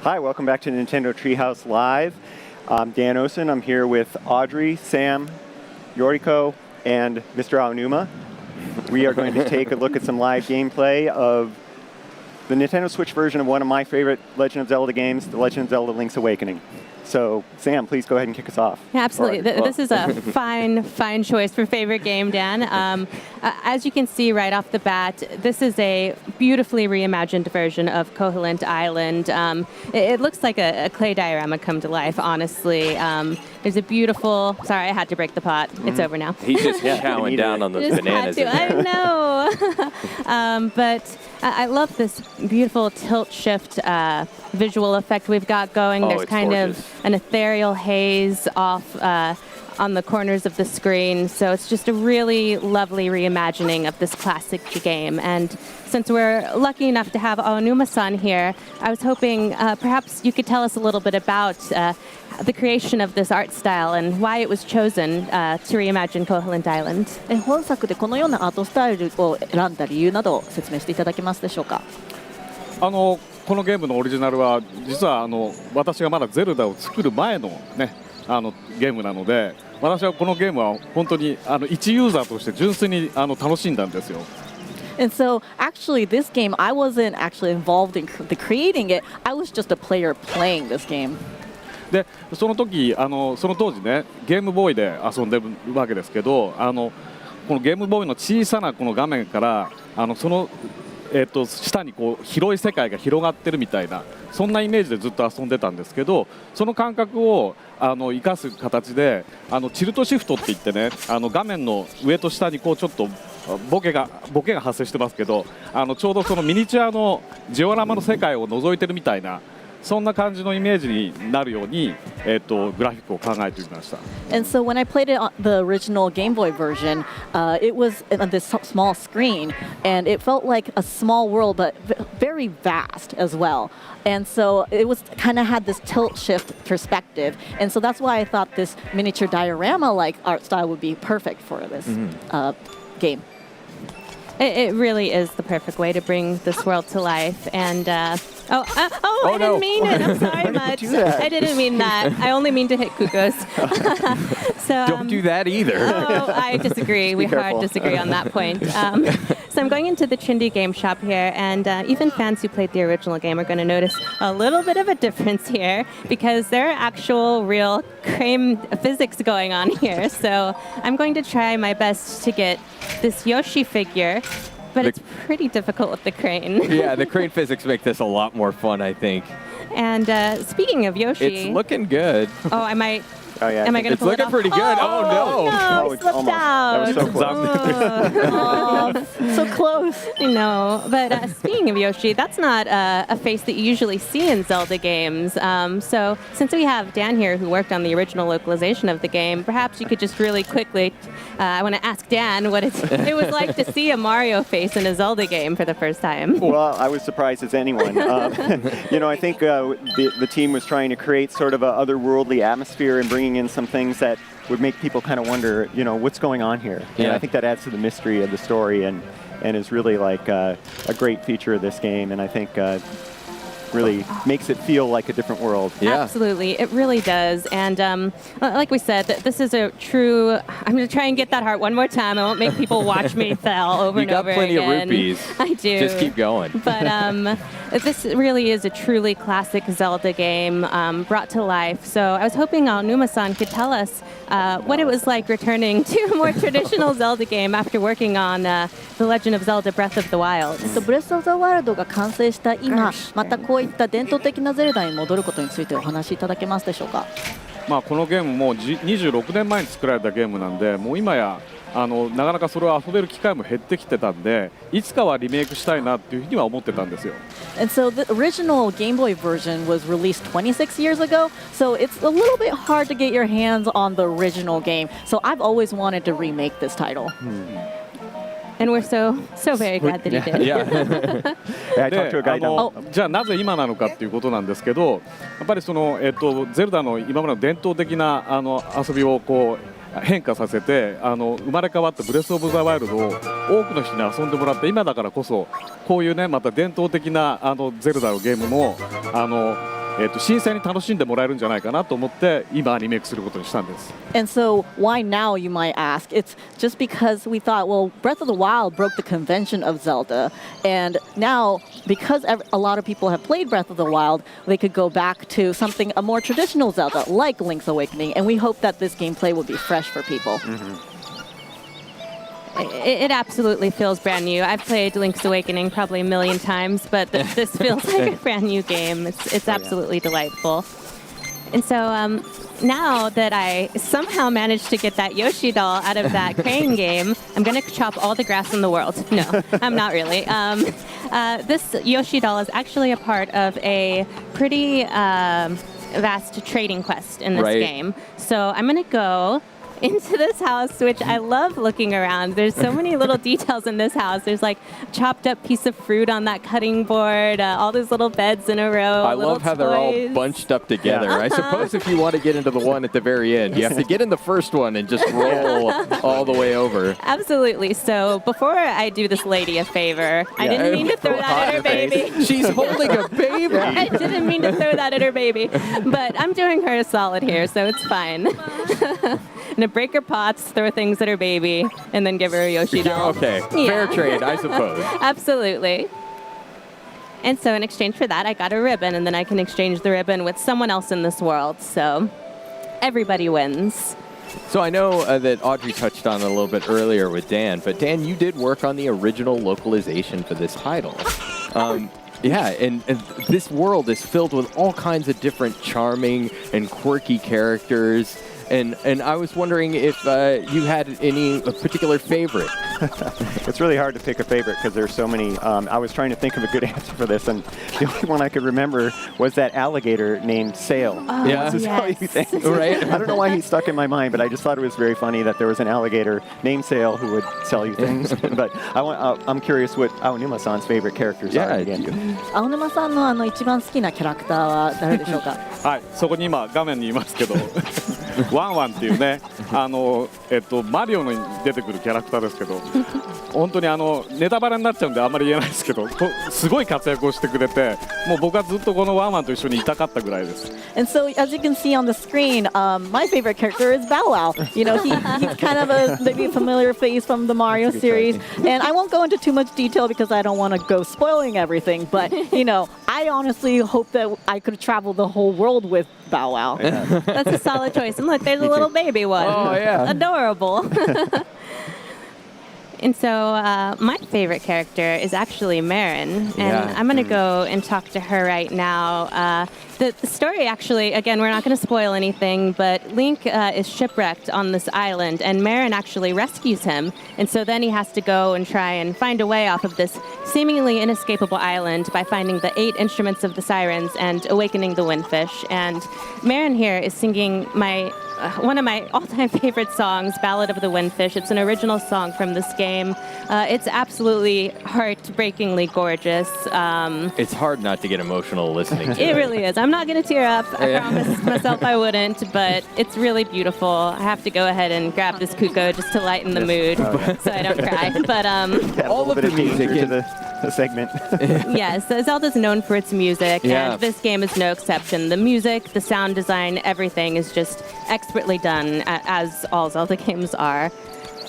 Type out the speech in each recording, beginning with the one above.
Hi, welcome back to Nintendo Treehouse Live. I'm Dan Osen. I'm here with Audrey, Sam, Yoriko, and Mr. Aonuma. We are going to take a look at some live gameplay of the Nintendo Switch version of one of my favorite Legend of Zelda games, The Legend of Zelda Link's Awakening. So, Sam, please go ahead and kick us off. Yeah, absolutely. This is a fine choice for favorite game, Dan. As you can see right off the bat, this is a beautifully reimagined version of Koholint Island. It looks like a clay diorama come to life, honestly. There's a beautiful... Sorry, I had to break the pot. It's over now. He's just chowing down on those bananas. I know. But I love this beautiful tilt-shift visual effect we've got going. There's kind of an ethereal haze off on the corners of the screen. So it's just a really lovely reimagining of this classic game. And since we're lucky enough to have Aonuma-san here, I was hoping perhaps you could tell us a little bit about the creation of this art style and why it was chosen to reimagine Koholint Island. 本作でこのようなアートスタイルを選んだ理由などを説明していただけますでしょうか。このゲームのオリジナルは実は私がまだゼルダを作る前のねゲームなので、私はこのゲームは本当に一ユーザーとして純粋に楽しんだんですよ。And so, actually, this game, I wasn't actually involved in creating it. I was just a player playing this game. で、その当時ね、ゲームボーイで遊んでるわけですけど、このゲームボーイの小さなこの画面からその下にこう広い世界が広がってるみたいな、そんなイメージでずっと遊んでたんですけど、その感覚を生かす形でチルトシフトって言ってね、画面の上と下にこうちょっとボケが発生してますけど、ちょうどそのミニチュアのジオラマの世界を覗いてるみたいな、そんな感じのイメージになるように、グラフィックを考えてみました。And so when I played it on the original Game Boy version, it was on this small screen, and it felt like a small world, but very vast as well. And so it was kind of had this tilt shift perspective, and so that's why I thought this miniature diorama-like art style would be perfect for this game. It really is the perfect way to bring this world to life. And I didn't mean it. I'm sorry much. I didn't mean that. I only mean to hit Kukos. So don't do that either. I disagree. We hard disagree on that point. So I'm going into the Chindi game shop here, and even fans who played the original game are going to notice a little bit of a difference here because there are actual real crane physics going on here. So I'm going to try my best to get this Yoshi figure, but it's pretty difficult with the crane. Yeah, the crane physics make this a lot more fun, I think. And speaking of Yoshi... It's looking good. Oh, I might... Oh, yeah. Am I going to pull it It's off? looking pretty good. Oh, no. No, I slipped out. That was so close. So close. No, but speaking of Yoshi, that's not a face that you usually see in Zelda games. So since we have Dan here who worked on the original localization of the game, perhaps you could just really quickly, I want to ask Dan what it was like to see a Mario face in a Zelda game for the first time. Well, I was surprised as anyone. I think the team was trying to create sort of an otherworldly atmosphere and bringing in some things that would make people kind of wonder, what's going on here. Yeah. And I think that adds to the mystery of the story and is really like a great feature of this game. And I think really makes it feel like a different world. Yeah. Absolutely, it really does. And like we said, this is a true... I'm going to try and get that heart one more time. I won't make people watch me fail over and over again. You got plenty of rupees. I do. Just keep going. But this really is a truly classic Zelda game brought to life. So I was hoping Aonuma-san could tell us what it was like returning to a more traditional Zelda game after working on The Legend of Zelda Breath of the Wild. Breath of the Wild が完成した今、またこういった伝統的なゼルダに戻ることについてお話しいただけますでしょうか。このゲームも26年前に作られたゲームなんで、もう今やなかなかそれを遊べる機会も減ってきてたんで、いつかはリメイクしたいなっていうふうには思ってたんですよ。And so the original Game Boy version was released 26 years ago, so it's a little bit hard to get your hands on the original game. So I've always wanted to remake this title. And we're so very glad that he did. Yeah. I talked to a guy down. じゃあなぜ今なのかっていうことなんですけど、やっぱりそのゼルダの今までの伝統的な遊びをこう変化させて生まれ変わったブレスオブザワイルドを多くの人に遊んでもらって、今だからこそこういうねまた伝統的なゼルダのゲームも新鮮に楽しんでもらえるんじゃないかなと思って今リメイクすることにしたんです。 And so why now, you might ask? It's just because we thought, well, Breath of the Wild broke the convention of Zelda. And now, because a lot of people have played Breath of the Wild, they could go back to something, a more traditional Zelda, like Link's Awakening. And we hope that this gameplay will be fresh for people. It absolutely feels brand new. I've played Link's Awakening probably a million times, but this feels like a brand new game. It's absolutely delightful. And so now that I somehow managed to get that Yoshi doll out of that crane game, I'm going to chop all the grass in the world. No, I'm not really. This Yoshi doll is actually a part of a pretty vast trading quest in this game. So I'm going to go into this house, which I love looking around. There's so many little details in this house. There's like chopped up piece of fruit on that cutting board, all those little beds in a row. I love how they're all bunched up together. Yeah. I suppose if you want to get into the one at the very end, you have to get in the first one and just roll all the way over. Absolutely. So before I do this lady a favor, I didn't mean to throw that at her baby. She's holding a baby. I didn't mean to throw that at her baby, but I'm doing her a solid here, so it's fine. And to break her pots, throw things at her baby, and then give her a Yoshi doll. Okay, fair trade, I suppose. Absolutely. And so in exchange for that, I got a ribbon, and then I can exchange the ribbon with someone else in this world. So everybody wins. So I know that Audrey touched on it a little bit earlier with Dan, but Dan, you did work on the original localization for this title. Yeah, and this world is filled with all kinds of different charming and quirky characters. And I was wondering if you had any particular favorite. It's really hard to pick a favorite because there's so many. I was trying to think of a good answer for this, and the only one I could remember was that alligator named Sail. Oh, Yeah. This is how you think. Right. I don't know why he stuck in my mind, but I just thought it was very funny that there was an alligator named Sail who would sell you things. But I'm curious what Aonuma-san's favorite characters are again. 青沼さんの一番好きなキャラクターは誰でしょうか？はい、そこに今画面にいますけどワンワンっていうねマリオに出てくるキャラクターですけど本当にネタバレになっちゃうんであんまり言えないですけどすごい活躍をしてくれてもう僕はずっとこのワンワンと一緒にいたかったぐらいです。 And so, as you can see on the screen, my favorite character is Bow Wow. You know, he's kind of maybe a familiar face from the Mario series. And I won't go into too much detail because I don't want to go spoiling everything. But, you know, I honestly hope that I could travel the whole world with Bow Wow. That's a solid choice. And look, there's a little baby one. Oh, yeah. Adorable. And so my favorite character is actually Marin, and I'm going to go and talk to her right now. The story actually, again, we're not going to spoil anything, but Link is shipwrecked on this island, and Marin actually rescues him. And so then he has to go and try and find a way off of this seemingly inescapable island by finding the 8 instruments of the sirens and awakening the windfish. And Marin here is singing one of my all-time favorite songs, Ballad of the Windfish. It's an original song from this game. It's absolutely heartbreakingly gorgeous. It's hard not to get emotional listening to it. It really is. I'm not going to tear up. I promised myself I wouldn't, but it's really beautiful. I have to go ahead and grab this Kuko just to lighten the mood so I don't cry. But all of the music to the segment. Yes, Zelda's known for its music, and this game is no exception. The music, the sound design, everything is just expertly done, as all Zelda games are.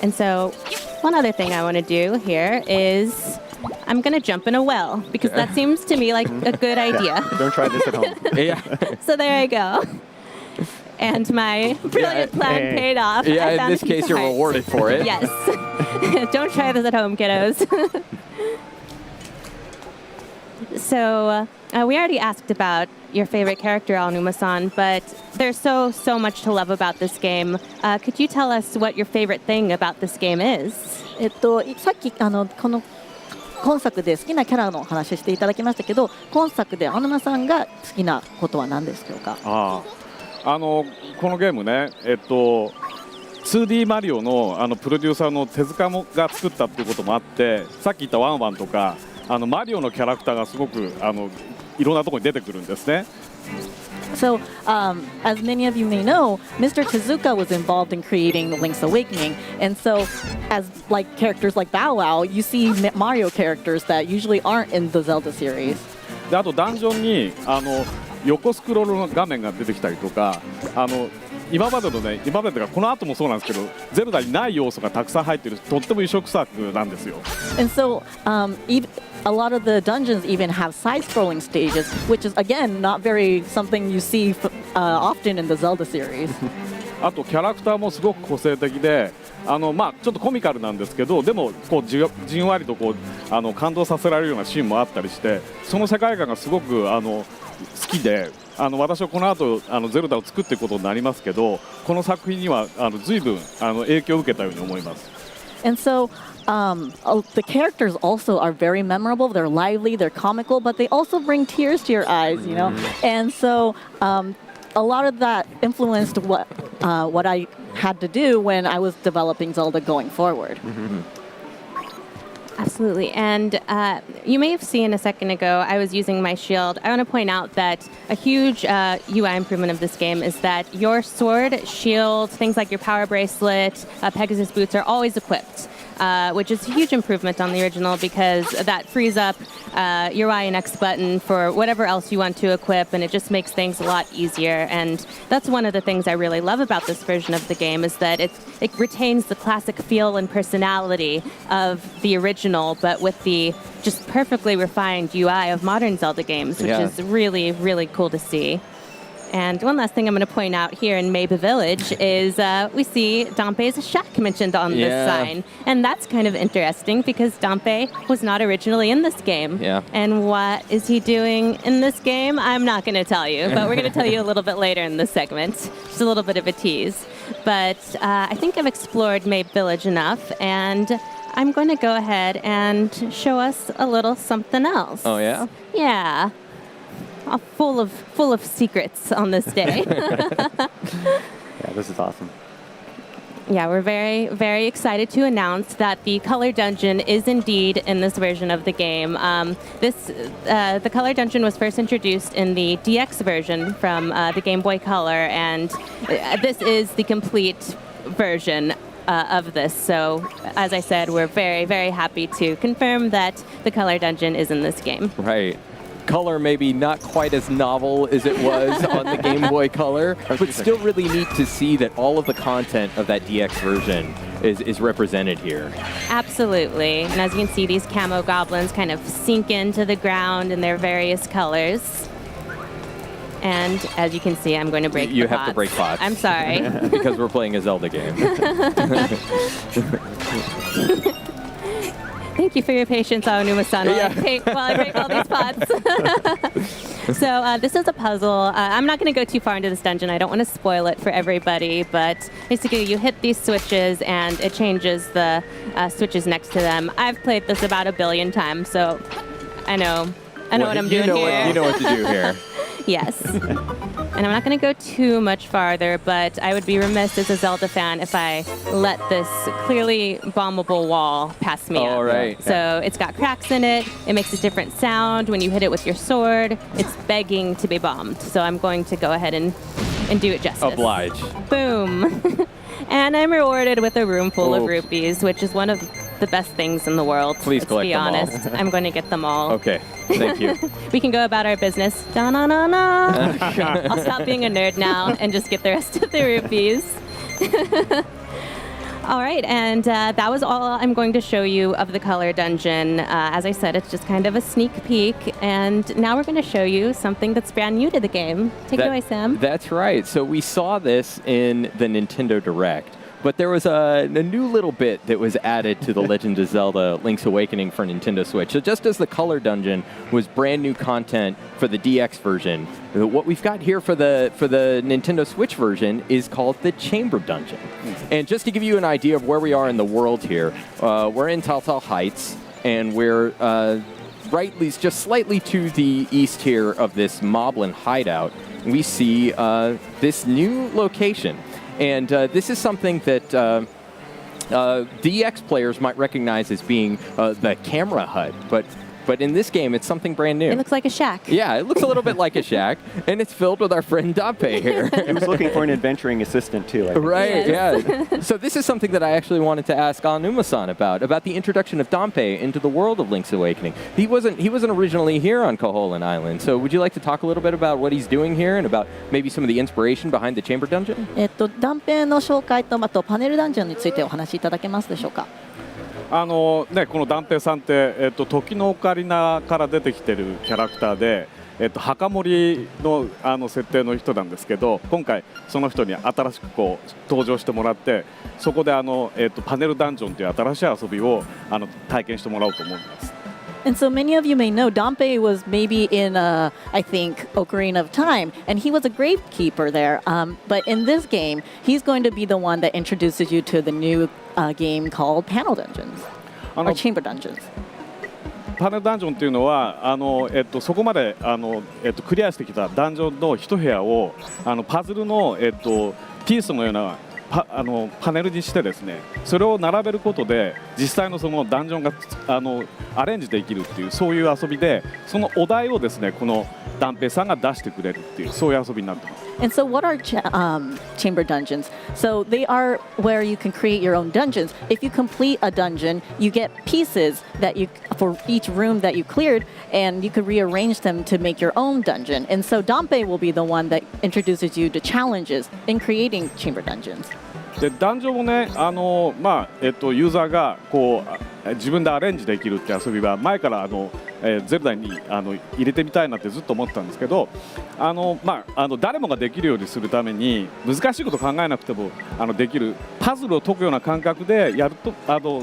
And so one other thing I want to do here is I'm going to jump in a well, because that seems to me like a good idea. Don't try this at home. So there I go. And my brilliant plan paid off. Yeah, in this case, you're rewarded for it. Yes. Don't try this at home, kiddos. So we already asked about your favorite character, Aonuma-san, but there's so much to love about this game. Could you tell us what your favorite thing about this game is? さっきこの今作で好きなキャラの話していただきましたけど、今作で青沼さんが好きなことは何ですか？このゲームね、2D マリオのプロデューサーの手塚が作ったっていうこともあって、さっき言ったワンワンとかマリオのキャラクターがすごくいろんなところに出てくるんですね。So, as many of you may know, Mr. Tezuka was involved in creating Link's Awakening, and so, as like characters like Bow Wow, you see Mario characters that usually aren't in the Zelda series. であとダンジョンに横スクロールの画面が出てきたりとか、今までというかこの後もそうなんですけど、ゼルダにない要素がたくさん入っているとっても異色作なんですよ。And so, a lot of the dungeons even have side-scrolling stages, which is again not very something you see often in the Zelda series. あとキャラクターもすごく個性的で、ちょっとコミカルなんですけど、でもこうじんわりとこう感動させられるようなシーンもあったりして、その世界観がすごく好きで、私はこの後ゼルダを作っていくことになりますけど、この作品には随分影響を受けたように思います。And so, the characters also are very memorable. They're lively, they're comical, but they also bring tears to your eyes, you know. And so, a lot of that influenced what I had to do when I was developing Zelda going forward. Absolutely. And you may have seen a second ago, I was using my shield. I want to point out that a huge UI improvement of this game is that your sword, shield, things like your power bracelet, Pegasus boots are always equipped. Which is a huge improvement on the original because that frees up your Y and X button for whatever else you want to equip, and it just makes things a lot easier. And that's one of the things I really love about this version of the game is that it retains the classic feel and personality of the original, but with the just perfectly refined UI of modern Zelda games, which is really, really cool to see. And one last thing I'm going to point out here in Mabe Village is we see Dampe's shack mentioned on this sign. And that's kind of interesting because Dampe was not originally in this game. Yeah. And what is he doing in this game? I'm not going to tell you, but we're going to tell you a little bit later in this segment. Just a little bit of a tease. But I think I've explored Mabe Village enough, and I'm going to go ahead and show us a little something else. Oh, yeah? Yeah. Full of secrets on this day. Yeah, this is awesome. Yeah, we're very, very excited to announce that the Color Dungeon is indeed in this version of the game. The Color Dungeon was first introduced in the DX version from the Game Boy Color, and this is the complete version of this. So, as I said, we're very, very happy to confirm that the Color Dungeon is in this game. Right. Color maybe not quite as novel as it was on the Game Boy Color, but still really neat to see that all of the content of that DX version is represented here. Absolutely. And as you can see, these camo goblins kind of sink into the ground in their various colors. And as you can see, I'm going to break You the have to break pots. I'm sorry. Because we're playing a Zelda game. Thank you for your patience, Aonuma-san, while I break all these pots. So this is a puzzle. I'm not going to go too far into this dungeon. I don't want to spoil it for everybody, but basically you hit these switches and it changes the switches next to them. I've played this about 1 billion times, so I know what I'm doing here. You know what to do here. Yes. And I'm not going to go too much farther, but I would be remiss as a Zelda fan if I let this clearly bombable wall pass me up. All right. So it's got cracks in it. It makes a different sound when you hit it with your sword. It's begging to be bombed. So I'm going to go ahead and do it justice. Oblige. Boom. And I'm rewarded with a room full of rupees, which is one of the best things in the world. Please collect them all. Let's be honest. I'm going to get them all. Okay. Thank you. We can go about our business. Da-na-na-na. I'll stop being a nerd now and just get the rest of the rupees. All right, and that was all I'm going to show you of the Color Dungeon. As I said, it's just kind of a sneak peek, and now we're going to show you something that's brand new to the game. Take it away, Sam. That's right. So we saw this in the Nintendo Direct. But there was a new little bit that was added to the Legend of Zelda Link's Awakening for Nintendo Switch. So just as the Color Dungeon was brand new content for the DX version, what we've got here for the Nintendo Switch version is called the Chamber Dungeon. And just to give you an idea of where we are in the world here, we're in Taltal Heights, and we're just slightly to the east here of this Moblin hideout. We see this new location. And this is something that DX players might recognize as being the camera HUD, but but in this game, it's something brand new. It looks like a shack. Yeah, it looks a little bit like a shack, and it's filled with our friend Dampe here. He was looking for an adventuring assistant too. I think. Right, Yes. yeah. So this is something that I actually wanted to ask Aonuma-san about the introduction of Dampe into the world of Link's Awakening. He wasn't originally here on Koholint Island, so would you like to talk a little bit about what he's doing here and about maybe some of the inspiration behind the Chamber Dungeon? 断片の紹介とあとパネルダンジョンについてお話しいただけますでしょうか。このダンペイさんって、時のオカリナから出てきてるキャラクターで、墓守の設定の人なんですけど、今回その人に新しく登場してもらって、そこでパネルダンジョンという新しい遊びを体験してもらおうと思います。And so many of you may know Dampe was maybe in, I think, Ocarina of Time, and he was a gravekeeper there. But in this game, he's going to be the one that introduces you to the new game called Panel Dungeons, or Chamber Dungeons. パネルダンジョンというのはそこまでクリアしてきたダンジョンの一部屋をパズルの、ピースのようなパネルにしてですね、それを並べることで実際のそのダンジョンがアレンジできるっていうそういう遊びで、そのお題をですねこのダンペイさんが出してくれるっていうそういう遊びになってます。And so what are chamber dungeons? So they are where you can create your own dungeons. If you complete a dungeon, you get pieces that for each room that you cleared, and you could rearrange them to make your own dungeon. And so Dampe will be the one that introduces you to challenges in creating chamber dungeons. でダンジョンをね、ユーザーが自分でアレンジできるって遊びは前からゼルダに入れてみたいなってずっと思ってたんですけど、誰もができるようにするために難しいこと考えなくてもできるパズルを解くような感覚でやると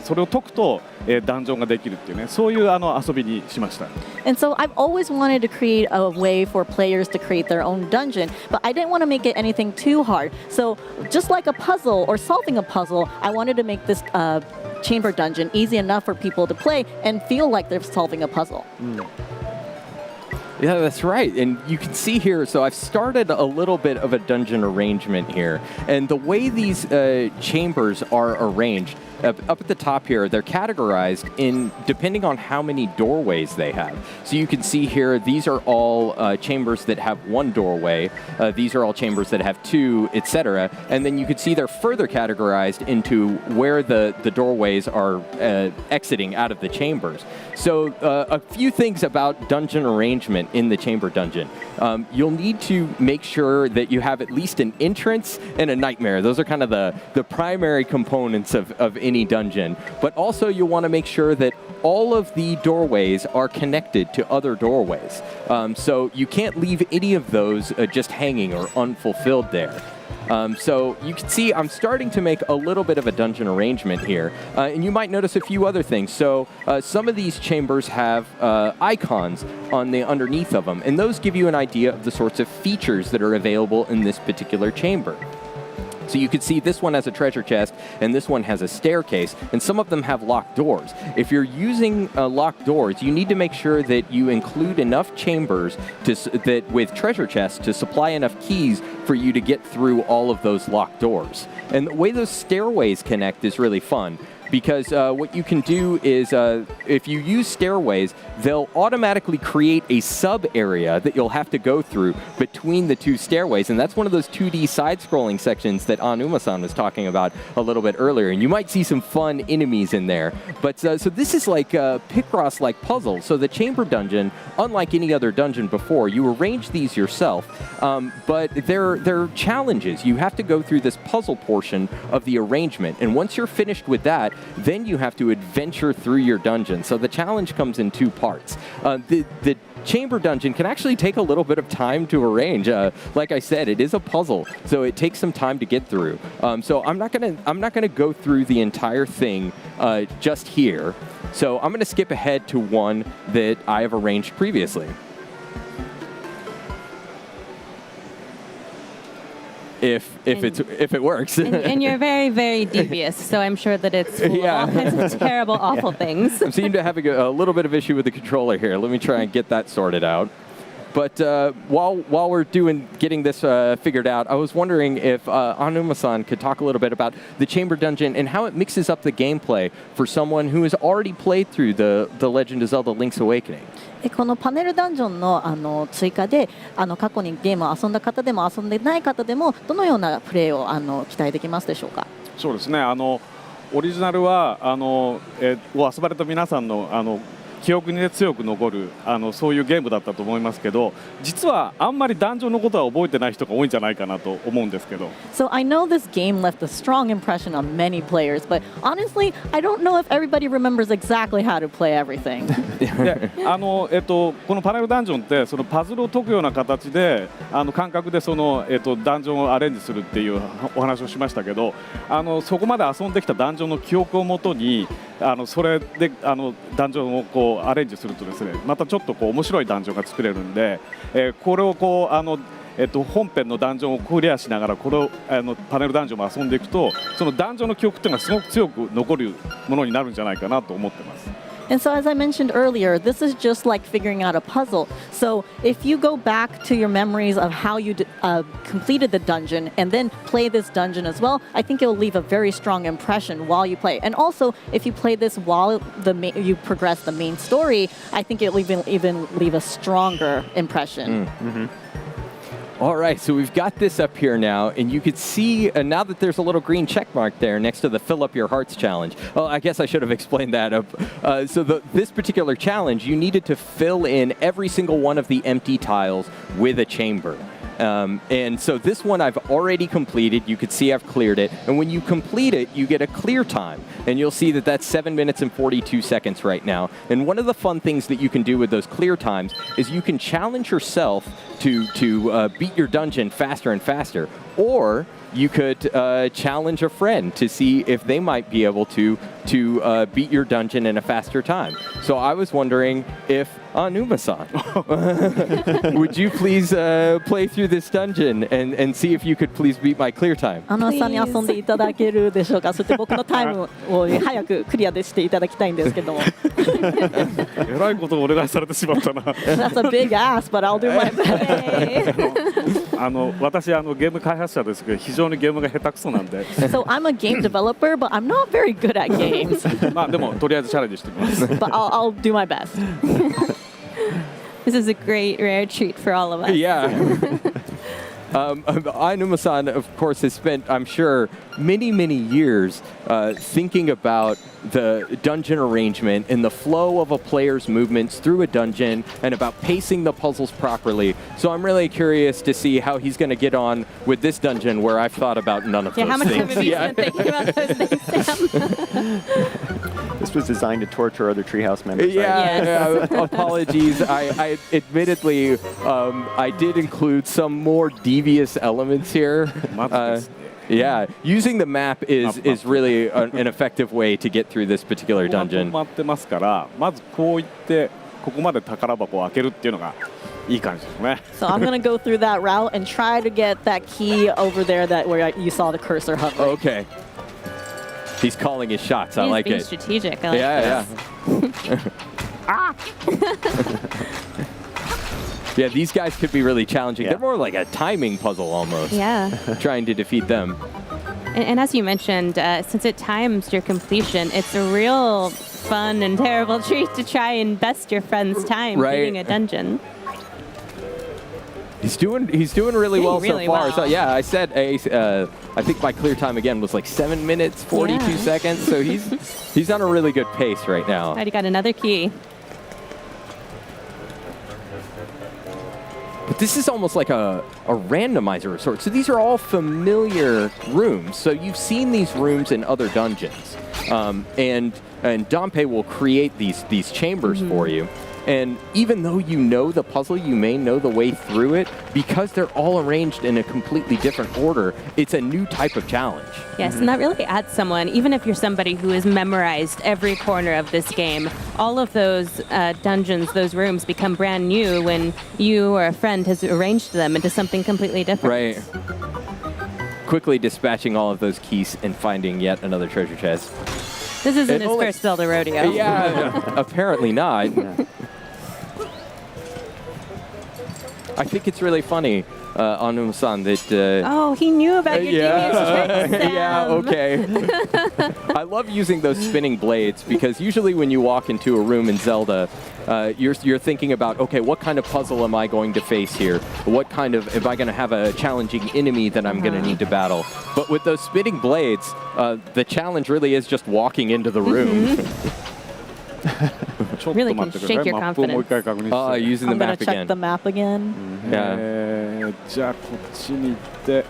それを解くとダンジョンができるっていうね、そういう遊びにしました。And so I've always wanted to create a way for players to create their own dungeon, but I didn't want to make it anything too hard. So just like a puzzle or solving a puzzle, I wanted to make this chamber dungeon easy enough for people to play and feel like they're solving a puzzle. Yeah, that's right. And you can see here, so I've started a little bit of a dungeon arrangement here. And the way these chambers are arranged, up at the top here, they're categorized in depending on how many doorways they have. So you can see here, these are all chambers that have one doorway. These are all chambers that have two, etc. And then you can see they're further categorized into where the doorways are exiting out of the chambers. So a few things about dungeon arrangement in the chamber dungeon. You'll need to make sure that you have at least an entrance and a nightmare. Those are kind of the primary components of any dungeon. But also you'll want to make sure that all of the doorways are connected to other doorways. So you can't leave any of those just hanging or unfulfilled there. So you can see I'm starting to make a little bit of a dungeon arrangement here. And you might notice a few other things. So some of these chambers have icons on the underneath of them. And those give you an idea of the sorts of features that are available in this particular chamber. So you can see this one has a treasure chest, and this one has a staircase, and some of them have locked doors. If you're using locked doors, you need to make sure that you include enough chambers with treasure chests to supply enough keys for you to get through all of those locked doors. And the way those stairways connect is really fun. Because what you can do is, if you use stairways, they'll automatically create a sub-area that you'll have to go through between the two stairways. And that's one of those 2D side-scrolling sections that Aonuma-san was talking about a little bit earlier. And you might see some fun enemies in there. But so this is like a Picross-like puzzle. So the chamber dungeon, unlike any other dungeon before, you arrange these yourself. But they're challenges. You have to go through this puzzle portion of the arrangement. And once you're finished with that, then you have to adventure through your dungeon. So the challenge comes in two parts. The chamber dungeon can actually take a little bit of time to arrange. Like I said, it is a puzzle, so it takes some time to get through. So I'm not gonna go through the entire thing just here. So I'm gonna skip ahead to one that I have arranged previously. If it works. And you're very, very devious, so I'm sure that it's full of all kinds of terrible, awful things. I seem to have a little bit of issue with the controller here. Let me try and get that sorted out. But while we're getting this figured out, I was wondering if Aonuma-san could talk a little bit about the Chamber Dungeon and how it mixes up the gameplay for someone who has already played through the Legend of Zelda Link's Awakening. このパネルダンジョンの追加で過去にゲームを遊んだ方でも遊んでない方でもどのようなプレーを期待できますでしょうか。そうですね、オリジナルはを遊ばれた皆さんの記憶に、ね、強く残るそういうゲームだったと思いますけど、実はあんまりダンジョンのことは覚えてない人が多いんじゃないかなと思うんですけど。So I know this game left a strong impression on many players, but honestly, I don't know if everybody remembers exactly how to play everything. でこのパネルダンジョンってそのパズルを解くような形で感覚でその、ダンジョンをアレンジするっていうお話をしましたけど、そこまで遊んできたダンジョンの記憶をもとにそれでダンジョンをこうアレンジするとですね、またちょっとこう面白いダンジョンが作れるんで、これをこう本編のダンジョンをクリアしながらこれをパネルダンジョンも遊んでいくと、そのダンジョンの記憶っていうのはすごく強く残るものになるんじゃないかなと思ってます。And so, as I mentioned earlier, this is just like figuring out a puzzle. So, if you go back to your memories of how you completed the dungeon and then play this dungeon as well, I think it will leave a very strong impression while you play. And also, if you play this while you progress the main story, I think it will even leave a stronger impression. All right, so we've got this up here now, and you could see now that there's a little green check mark there next to the Fill Up Your Hearts challenge. Oh, I guess I should have explained that. This particular challenge, you needed to fill in every single one of the empty tiles with a chamber. And so this one I've already completed. You could see I've cleared it. And when you complete it, you get a clear time. And you'll see that that's 7 minutes and 42 seconds right now. And one of the fun things that you can do with those clear times is you can challenge yourself to beat your dungeon faster and faster. Or you could challenge a friend to see if they might be able to beat your dungeon in a faster time. So I was wondering if Aonuma-san, would you please play through this dungeon and see if you could please beat my clear time? さんに遊んでいただけるでしょうか。そして僕のタイムを早くクリアでしていただきたいんですけども。えらいことをお願いされてしまったな。That's a big ask, but I'll do my best. 私ゲーム開発者ですけど非常にゲームが下手くそなんで。So I'm a game developer, but I'm not very good at games. まあでもとりあえずチャレンジしてみます。But I'll do my best. This is a great rare treat for all of us. Yeah. Aonuma-san, of course, has spent, I'm sure, many, many years thinking about the dungeon arrangement and the flow of a player's movements through a dungeon and about pacing the puzzles properly. So I'm really curious to see how he's going to get on with this dungeon where I've thought about none of those how much things. time have you spent thinking about those things, Sam? This was designed to torture other Treehouse members. Yeah, apologies. I admittedly, I did include some more devious elements here. Yeah, using the map is really an effective way to get through this particular dungeon. 止まってますから、まずこう言ってここまで宝箱を開けるっていうのがいい感じですね。So I'm gonna go through that route and try to get that key over there where you saw the cursor hovering. Okay. He's calling his shots. I He's like being it. strategic. I like Yeah. Yeah, these guys could be really challenging. Yeah. They're more like a timing puzzle almost. Yeah. Trying to defeat them. And as you mentioned, since it times your completion, it's a real fun and terrible treat to try and best your friend's time beating a dungeon. He's doing really well really so far. well. So yeah, I said I think my clear time again was like 7 minutes 42 seconds. So he's on a really good pace right now. Already got another key. But this is almost like a randomizer of sorts. So these are all familiar rooms. So you've seen these rooms in other dungeons. And Dompe will create these chambers for you. And even though you know the puzzle, you may know the way through it, because they're all arranged in a completely different order, it's a new type of challenge. Yes, and that really adds someone, even if you're somebody who has memorized every corner of this game, all of those dungeons, those rooms become brand new when you or a friend has arranged them into something completely different. Right. Quickly dispatching all of those keys and finding yet another treasure chest. This isn't his first Zelda rodeo. Yeah, apparently not. I think it's really funny, Anum-san, that... Oh, he knew about your devious tricks, Sam. Yeah, okay. I love using those spinning blades because usually when you walk into a room in Zelda, you're thinking about, okay, what kind of puzzle am I going to face here? Am I going to have a challenging enemy that I'm going to need to battle? But with those spinning blades, the challenge really is just walking into the room. Really can shake your confidence. Using the I'm map gonna check again. the map again. Yeah. じゃあこっちに行って。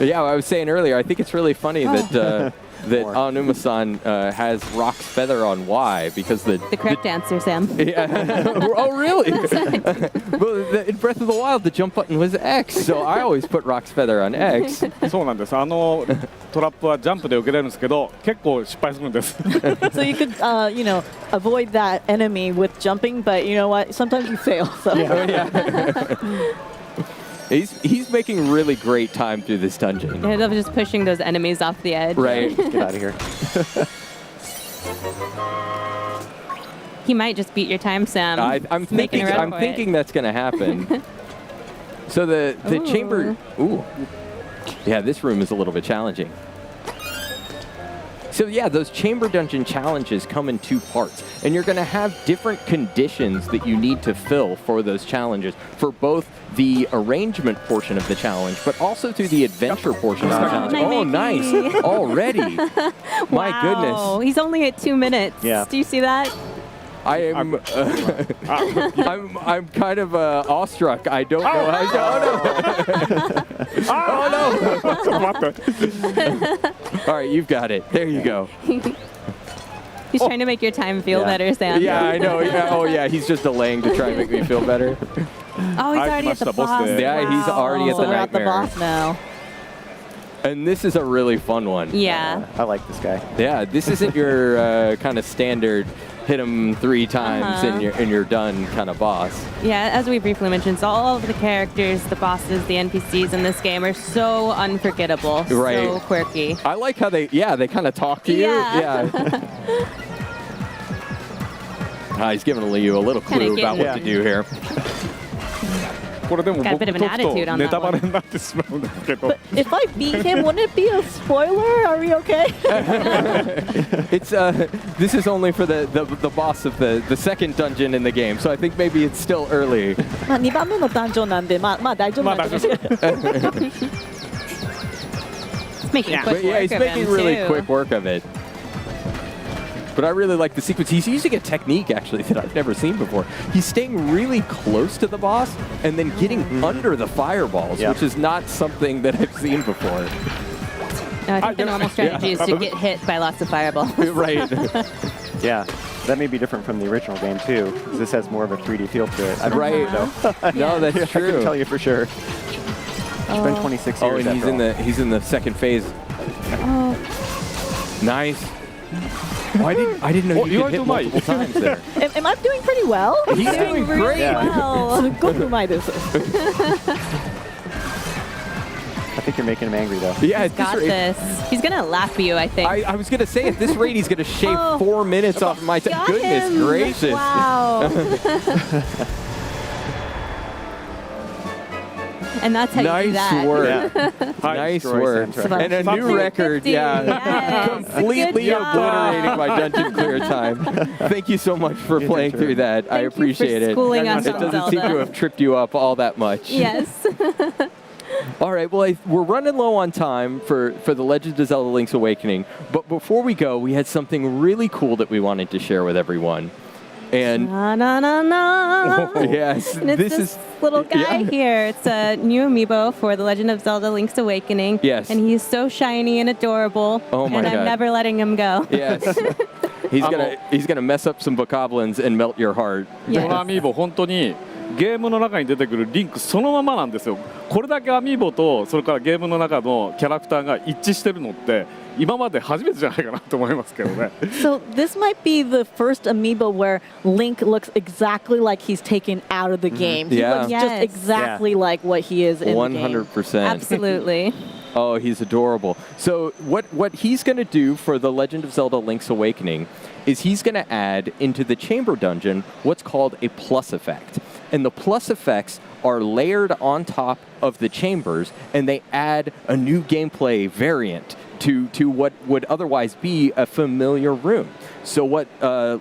Yeah, I was saying earlier, I think it's really funny that More. Aonuma-san has Rock's feather on Y because The correct answer, Sam. Yeah. Oh, really? Well, in Breath of the Wild, the jump button was X, so I always put Rock's feather on X. そうなんです。トラップはジャンプで受けれるんですけど、結構失敗するんです。 So you could, avoid that enemy with jumping, but you know what? Sometimes you fail. So. He's making really great time through this dungeon. I love just pushing those enemies off the edge. Right. Get out of here. He might just beat your time, Sam. I'm Making a run I'm for thinking it. that's going to happen. So the Ooh. chamber... Ooh. Yeah, this room is a little bit challenging. So yeah, those chamber dungeon challenges come in two parts, and you're going to have different conditions that you need to fill for those challenges, for both the arrangement portion of the challenge, but also through the adventure portion of the challenge. Nice. Oh, nice. Already. My Wow. goodness. He's only at 2 minutes. Yeah. Do you see that? I am. I'm kind of awestruck. I don't know how. Oh no! All right, you've got it. There you go. He's trying to make your time feel better, Sam. Yeah, I know. Yeah. Oh yeah, he's just delaying to try and make me feel better. Oh, he's already at the boss. Yeah, he's already at So the we're at the nightmare. boss now. And this is a really fun one. Yeah. I like this guy. Yeah, this isn't your kind of standard hit him 3 times and you're done kind of boss. Yeah, as we briefly mentioned, so all of the characters, the bosses, the NPCs in this game are so unforgettable, Right. so quirky. I like how they kind of talk to you. Yeah. He's giving you a little clue about what to do here. これでも Got a 僕 bit ち of ょ an っと attitude on ネ that タバレ one. になってしまうんですけど。 But if I beat him, wouldn't it be a spoiler? Are we okay? It's this is only for the boss of the second dungeon in the game, so I think maybe it's still early. まあ2番目のダンジョンなんで、まあ大丈夫なんですけど。 He's making quick But yeah, he's work of making him, really too. quick work of it. But I really like the sequence. He's using a technique, actually, that I've never seen before. He's staying really close to the boss and then getting under the fireballs, which is not something that I've seen before. No, I think the normal strategy is to get hit by lots of fireballs. Right. Yeah. That may be different from the original game, too, because this has more of a 3D feel to it. I don't Right. know. No, that's I true. couldn't tell you for sure. It's been 26 years. Oh, and he's in the second phase. Oh. Nice. Oh, I didn't know you could hit multiple times there. Am I doing pretty well? He's doing great. Well. すっごくうまいです。 I think you're making him angry, though. Yeah, at Got this rate, this. He's gonna lap you, I think. I was gonna say at this rate he's gonna shave Oh. 4 minutes off my time. Got Goodness him. gracious! Wow. And that's how you do that. Nice work. Yeah. Nice Destroy work. Santra. And a new record. 50. Yeah. Yes. Completely Good job. obliterating my dungeon clear time. Thank you so much for You did playing too. through that. I Thank you for appreciate it. schooling us It on doesn't seem to Zelda. have tripped you up all that much. Yes. All right, well, we're running low on time for the Legend of Zelda Link's Awakening. But before we go, we had something really cool that we wanted to share with everyone. And Na na na na. yes, And it's this this is little guy yeah. here. It's a new amiibo for The Legend of Zelda Link's Awakening. Yes. And he's so shiny and adorable. Oh my and God. I'm never letting him go. Yes. He's gonna mess up some bokoblins and melt your heart. このアミーボ本当にゲームの中に出てくるリンクそのままなんですよ。これだけアミーボとそれからゲームの中のキャラクターが一致してるのって今まで初めてじゃないかなと思いますけどね。 So this might be the first amiibo where Link looks exactly like he's taken out of the game. He Yeah. looks Yes. just exactly like what he is in the game. 100%. Absolutely. Oh, he's adorable. So what he's going to do for The Legend of Zelda Link's Awakening is he's going to add into the chamber dungeon what's called a plus effect. And the plus effects are layered on top of the chambers, and they add a new gameplay variant to what would otherwise be a familiar room. So what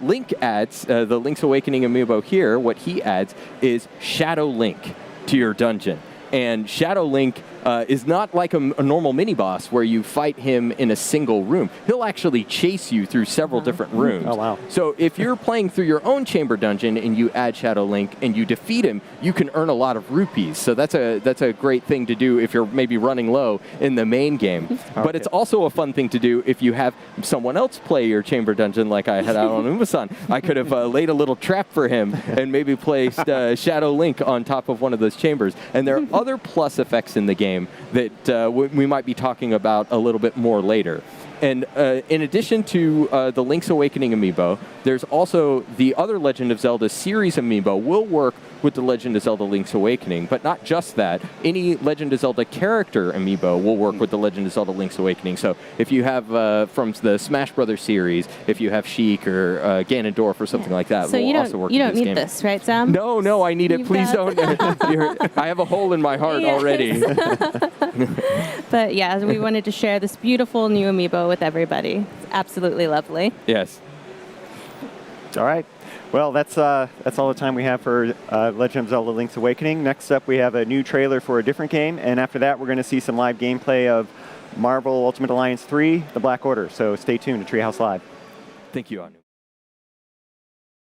Link adds, the Link's Awakening amiibo here, what he adds is Shadow Link to your dungeon. And Shadow Link is not like a normal mini-boss where you fight him in a single room. He'll actually chase you through several different rooms. Oh, wow. So if you're playing through your own chamber dungeon and you add Shadow Link and you defeat him, you can earn a lot of rupees. So that's a great thing to do if you're maybe running low in the main game. Okay. But it's also a fun thing to do if you have someone else play your chamber dungeon like I had out on Uma-san. I could have laid a little trap for him and maybe placed Shadow Link on top of one of those chambers. And there are other plus effects in the game that we might be talking about a little bit more later. And in addition to the Link's Awakening amiibo, there's also the other Legend of Zelda series amiibo will work with the Legend of Zelda Link's Awakening, but not just that. Any Legend of Zelda character amiibo will work with the Legend of Zelda Link's Awakening. So if you have from the Smash Brothers series, if you have Sheik or Ganondorf or something like that, So will you also work don't with this need game. this, right, Sam? No, I need it. You've Please got- don't. I have a hole in my heart Yes. already. But yeah, we wanted to share this beautiful new amiibo with everybody. It's absolutely lovely. Yes. All right. Well, that's all the time we have for Legend of Zelda Link's Awakening. Next up, we have a new trailer for a different game, and after that, we're going to see some live gameplay of Marvel Ultimate Alliance 3, The Black Order. So stay tuned to Treehouse Live. Thank you, Anu.